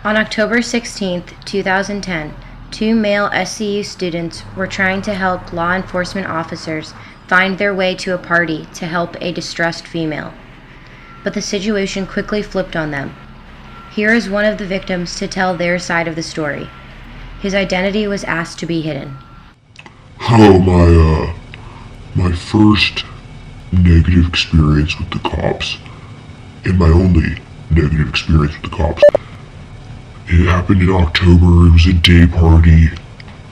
On October 16, 2010, two male SCU students were trying to help law enforcement officers find their way to a party to help a distressed female. But the situation quickly flipped on them. Here is one of the victims to tell their side of the story. His identity was asked to be hidden. My first negative experience with the cops, and my only negative experience with the cops, it happened in October. It was a day party. It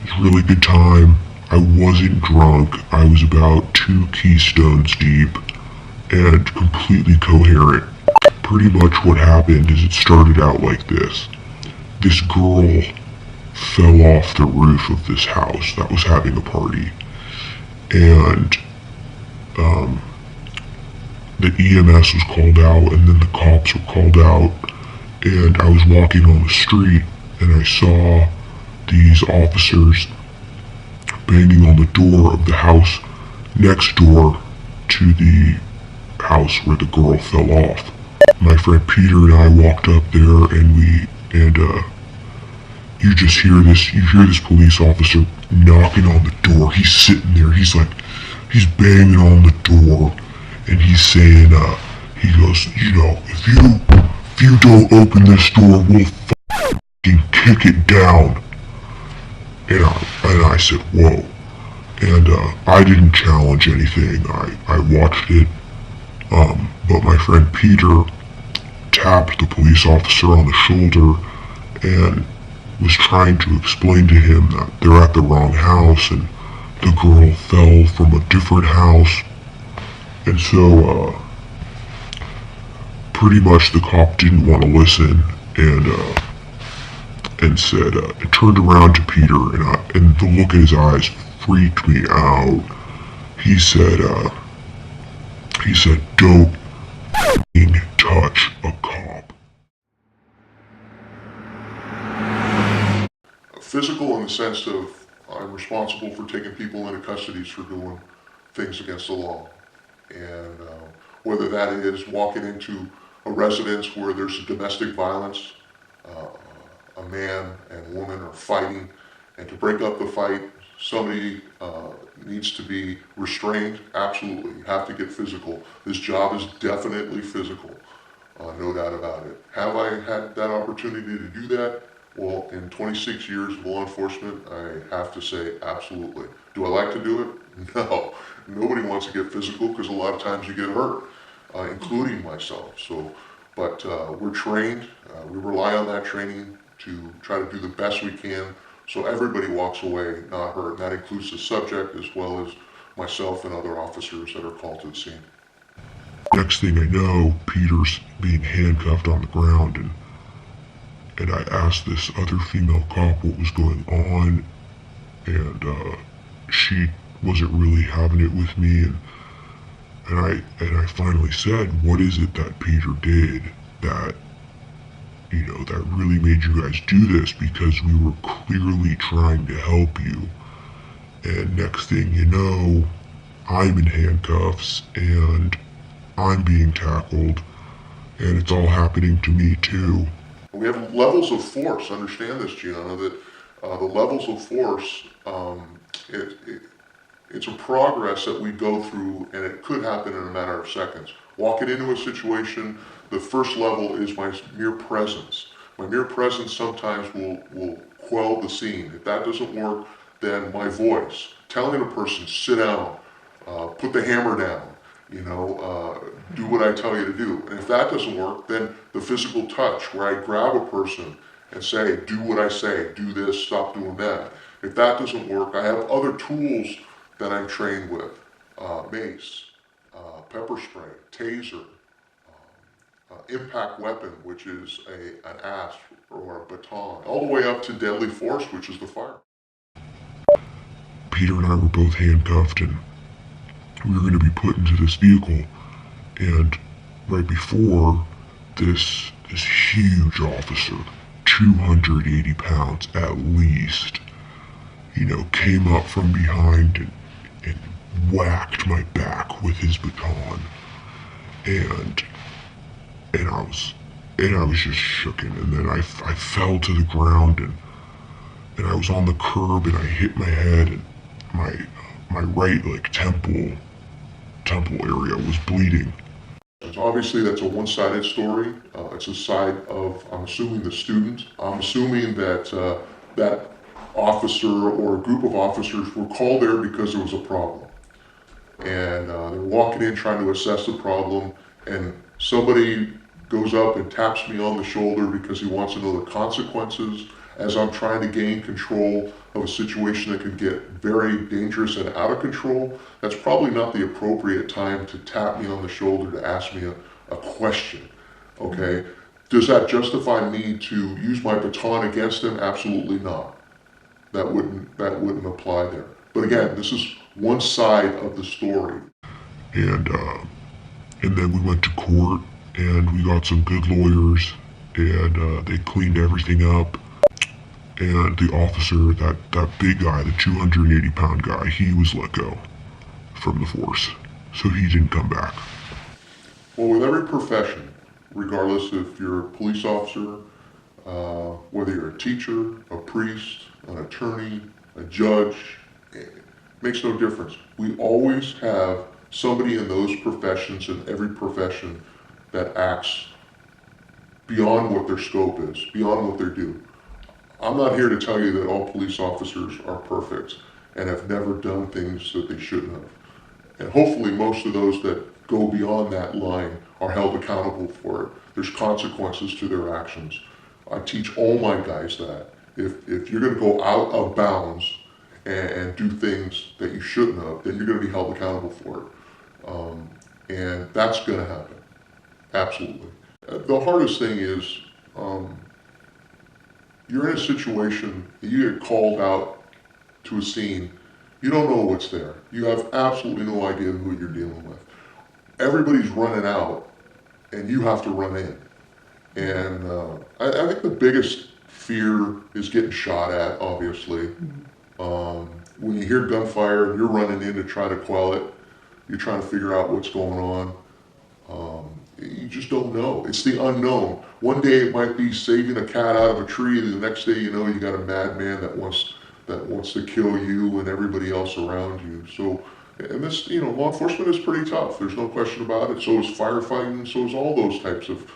was a really good time. I wasn't drunk. I was about 2 keystones deep and completely coherent. Pretty much what happened is it started out like this. This girl fell off the roof of this house that was having a party, and the EMS was called out, and then the cops were called out, and I was walking on the street and I saw these officers banging on the door of the house next door to the house where the girl fell off. My friend Peter and I walked up there, and you hear this police officer knocking on the door. He's sitting there, he's banging on the door, and he's saying, he goes, if you don't open this door, we'll fucking kick it down. And I said, whoa. And I didn't challenge anything. I watched it. But my friend Peter tapped the police officer on the shoulder and was trying to explain to him that they're at the wrong house and the girl fell from a different house. And so, pretty much the cop didn't want to listen and said, it turned around to Peter, and the look in his eyes freaked me out. He said, don't touch a cop. Physical in the sense of I'm responsible for taking people into custody for doing things against the law. And whether that is walking into a residence where there's domestic violence, a man and woman are fighting, and to break up the fight, somebody needs to be restrained. Absolutely, you have to get physical. This job is definitely physical, no doubt about it. Have I had that opportunity to do that? Well, in 26 years of law enforcement, I have to say absolutely. Do I like to do it? No. Nobody wants to get physical because a lot of times you get hurt, including myself. But we're trained. We rely on that training to try to do the best we can so everybody walks away not hurt. And that includes the subject as well as myself and other officers that are called to the scene. Next thing I know, Peter's being handcuffed on the ground, and I asked this other female cop what was going on, and she wasn't really having it with me, and I finally said, what is it that Peter did that that really made you guys do this? Because we were clearly trying to help you. And next thing you know, I'm in handcuffs and I'm being tackled, and it's all happening to me too. We have levels of force. Understand this, Gianna, that the levels of force, it's a progress that we go through, and it could happen in a matter of seconds. Walking into a situation, the first level is my mere presence. My mere presence sometimes will quell the scene. If that doesn't work, then my voice, telling a person, sit down, put the hammer down, do what I tell you to do. And if that doesn't work, then the physical touch, where I grab a person and say, do what I say, do this, stop doing that. If that doesn't work, I have other tools that I'm trained with, mace, pepper spray, taser, impact weapon, which is an axe or a baton, all the way up to deadly force, which is the fire. Peter and I were both handcuffed, and we were going to be put into this vehicle, and right before this huge officer, 280 pounds at least, came up from behind and whacked my back with his baton, and and I was just shooken. And then I fell to the ground, and I was on the curb, and I hit my head, and my right temple area was bleeding. So obviously that's a one-sided story. It's a side of, I'm assuming, the student. I'm assuming that that officer or a group of officers were called there because there was a problem. And they're walking in trying to assess the problem, and somebody goes up and taps me on the shoulder because he wants to know the consequences as I'm trying to gain control of a situation that could get very dangerous and out of control. That's probably not the appropriate time to tap me on the shoulder to ask me a question, okay? Does that justify me to use my baton against him? Absolutely not. That wouldn't apply there. But again, this is one side of the story. And then we went to court, and we got some good lawyers, and they cleaned everything up. And the officer, that big guy, the 280-pound guy, he was let go from the force. So he didn't come back. Well, with every profession, regardless if you're a police officer, whether you're a teacher, a priest, an attorney, a judge, it makes no difference. We always have somebody in those professions, in every profession, that acts beyond what their scope is, beyond what they're due. I'm not here to tell you that all police officers are perfect and have never done things that they shouldn't have. And hopefully most of those that go beyond that line are held accountable for it. There's consequences to their actions. I teach all my guys that. If you're going to go out of bounds and do things that you shouldn't have, then you're going to be held accountable for it. And that's going to happen. Absolutely. The hardest thing is, you're in a situation, you get called out to a scene, you don't know what's there. You have absolutely no idea who you're dealing with. Everybody's running out, and you have to run in. And I think the biggest fear is getting shot at, obviously. When you hear gunfire and you're running in to try to quell it, you're trying to figure out what's going on. You just don't know. It's the unknown. One day it might be saving a cat out of a tree. The next day, you know, you got a madman that wants to kill you and everybody else around you. So, and this, you know, law enforcement is pretty tough. There's no question about it. So is firefighting. So is all those types of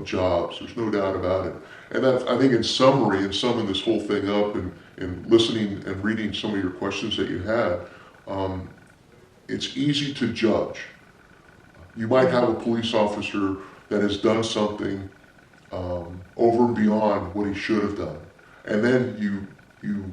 jobs. There's no doubt about it. And that, I think, in summary, and summing this whole thing up, and listening and reading some of your questions that you had, it's easy to judge. You might have a police officer that has done something over and beyond what he should have done. And then you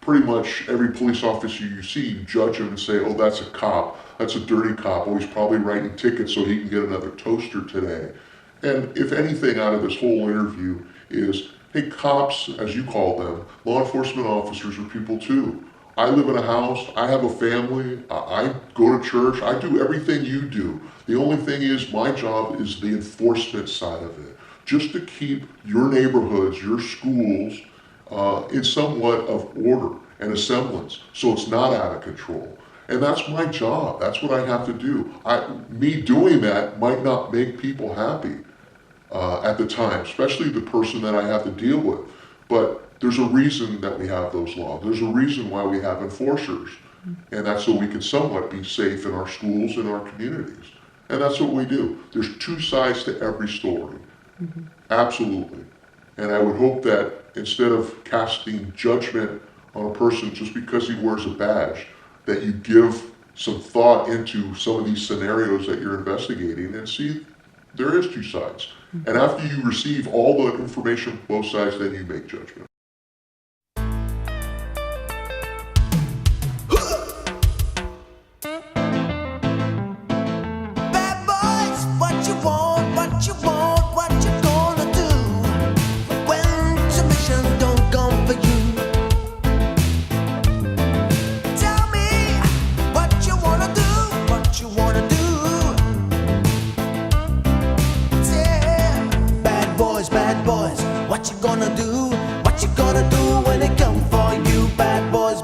pretty much, every police officer you see, you judge him and say, oh, that's a cop. That's a dirty cop. Oh, he's probably writing tickets so he can get another toaster today. And if anything out of this whole interview is, hey, cops, as you call them, law enforcement officers are people too. I live in a house, I have a family, I go to church, I do everything you do. The only thing is, my job is the enforcement side of it. Just to keep your neighborhoods, your schools, in somewhat of order and a semblance, so it's not out of control. And that's my job, that's what I have to do. Me doing that might not make people happy at the time, especially the person that I have to deal with. But there's a reason that we have those laws. There's a reason why we have enforcers. And that's so we can somewhat be safe in our schools and our communities. And that's what we do. There's two sides to every story. Absolutely. And I would hope that instead of casting judgment on a person just because he wears a badge, that you give some thought into some of these scenarios that you're investigating and see there is two sides. And after you receive all the information from both sides, then you make judgment. What you gonna do? What you gonna do when they come for you? Bad boys,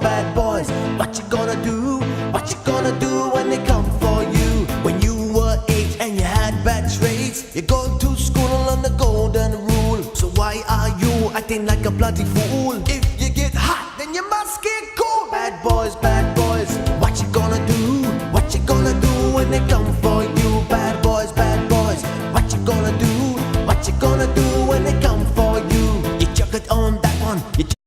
what you gonna do? What you gonna do when they come for you? When you were 8 and you had bad traits, you go to school acting like a bloody fool. If you get hot, then you must get cool. Bad boys, what you gonna do? What you gonna do when they come